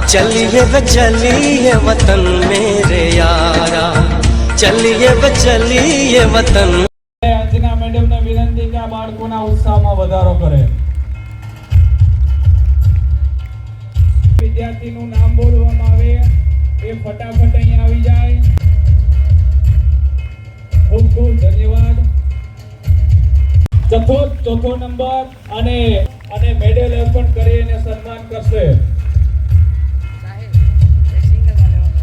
चलिए वे चलिए वतन मेरे यारा, चलिए वे चलिए वतन। अंजना मैडम ने विनंती के आ बाळकोना उत्साहમાં વધારો કરે। વિદ્યાર્થીનું નામ બોલવામાં આવે એ ફટાફટ અહીં આવી જાય। ખૂબ ખૂબ ધન્યવાદ। ચોથો નંબર અને મેડલ અર્પણ કરી અને સન્માન કરશે।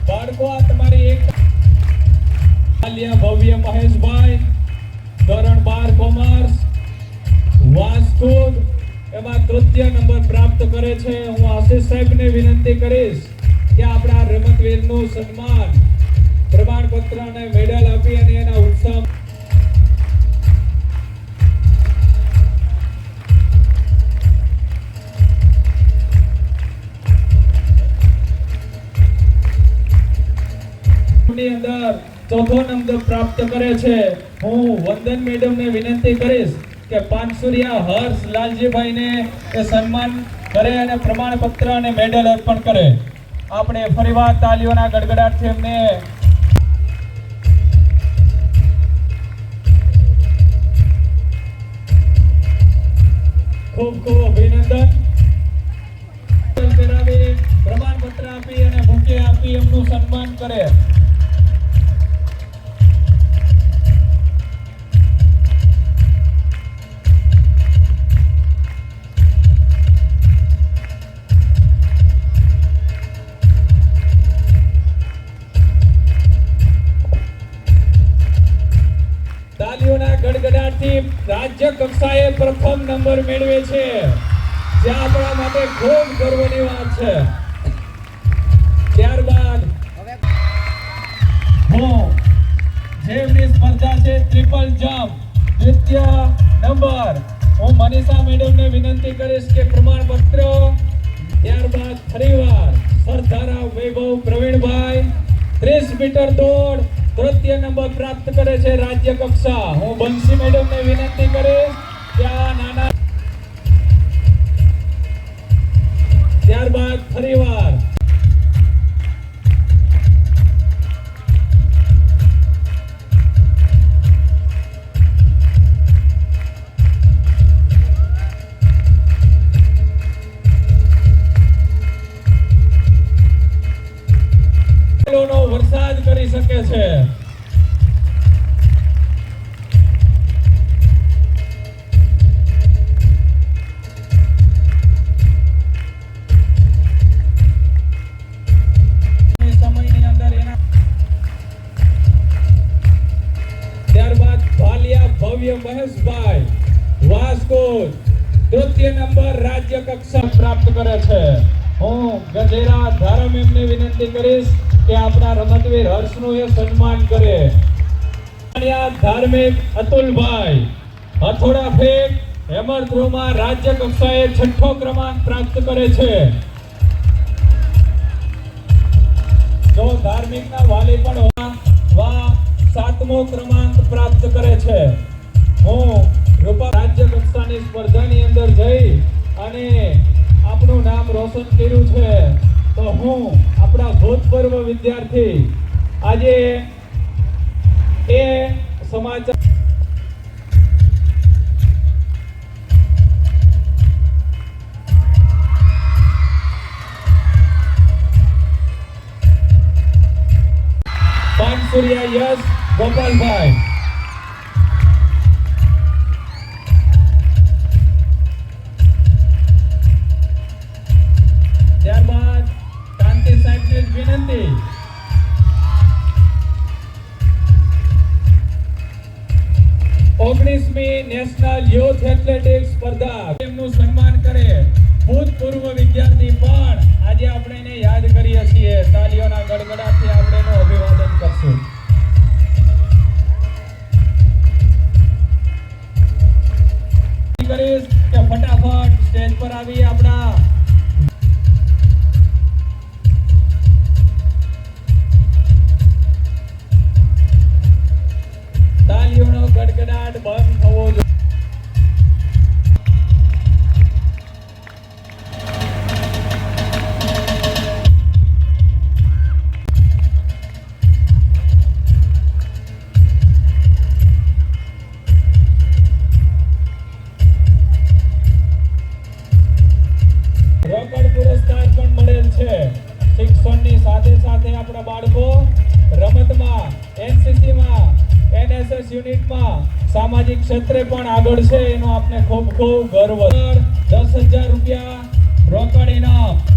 બાળકો આ તમારી એક આલિયા ભવ્ય મહેશભાઈ ધોરણ 12 કોમર્સ વાસ્કુદ એમાં તૃતીય નંબર પ્રાપ્ત કરે છે। હું આશીષ સાહેબને વિનંતી કરીશ કે આપણા રમતવીરનું સન્માન પ્રમાણપત્ર અને મેડલ આપી અને એના ઉત્સાહ ની અંદર ચોથો નંબર પ્રાપ્ત કરે છે। હું વંદન મેડમ ને વિનંતી કરીશ કે પાંચસુરિયા હર્ષ લાલજીભાઈ ને એ સન્માન કરે અને પ્રમાણપત્ર અને મેડલ અર્પણ કરે। આપણે ફરીવાર તાલીઓના ગડગડાટથી એમને ખૂબ ખૂબ અભિનંદન કરાવી પ્રમાણપત્ર આપી અને બુકે આપી એમનું સન્માન કરે। તાલીઓના ગડગડાટથી રાજ્ય કક્ષાએ પ્રથમ નંબર મેળવે છે, જે આપણા માટે ખૂબ ગર્વની વાત છે। ત્યારબાદ જેમની સ્પર્ધા છે ટ્રિપલ જમ્પ દ્વિતીય નંબર હું મનીષા મેડમને વિનંતી કરીશ કે પ્રમાણપત્ર। ત્યારબાદ ફરીવાર સરદારા વૈભવ પ્રવીણભાઈ 30 મીટર દોડ તૃતીય નંબર પ્રાપ્ત કરે છે રાજ્ય કક્ષા। હું બંસી મેડમને વિનંતી કરીશ કે આ નાના ત્યારબાદ ફરીવાર વરસાદ કરી શકે છે। સમયની અંદર એના ત્યારબાદ ભાલિયા ભવ્ય મહેશભાઈ વાસ્કોદ તૃતીય નંબર રાજ્ય કક્ષા પ્રાપ્ત કરે છે। હું ગજેરા ધારમ એમને વિનંતી કરીશ કે આપણા રમતવીર હર્ષનું એ સન્માન કરે। ધાર્મિક અતુલભાઈ હથોડા ફેંક હેમર થ્રોમાં રાજ્ય કક્ષાએ 6થો ક્રમાંક પ્રાપ્ત કરે છે। જો ધાર્મિકના વાલી પણ વા 7મો ક્રમાંક પ્રાપ્ત કરે છે। હું રૂપા રાજ્ય કક્ષાની સ્પર્ધાની અંદર જઈ અને આપણું નામ રોશન કર્યું છે, તો હું આપણા ભૂતપૂર્વ વિદ્યાર્થી આજે એ સમાચાર પાંચસુરિયા યશ ગોપાલભાઈ ત્યારબાદ કાંતિ સાહેબને વિનંતી ઓગણીસમી નેશનલ યુથ એથ્લેટિક્સ સ્પર્ધા એમનું સન્માન કરે। ભૂતપૂર્વ વિદ્યાર્થી પણ આજે આપણે એને યાદ કરીએ છીએ। તાલીઓના ગડગડાટથી આપણે એનું અભિવાદન કરશું। કરીશ કે ફટાફટ સ્ટેજ પર આવી આપણા તાલીઓનો ગડગડાટ બંધ થવો જોઈએ। શિક્ષણની સાથે સાથે આપણા બાળકો રમતમાં, એનસીસીમાં, એનએસએસ યુનિટમાં, સામાજિક ક્ષેત્રે પણ આગળ છે, એનો આપને ખૂબ ખૂબ ગર્વ. 10,000 રૂપિયા રોકડ ઇનામ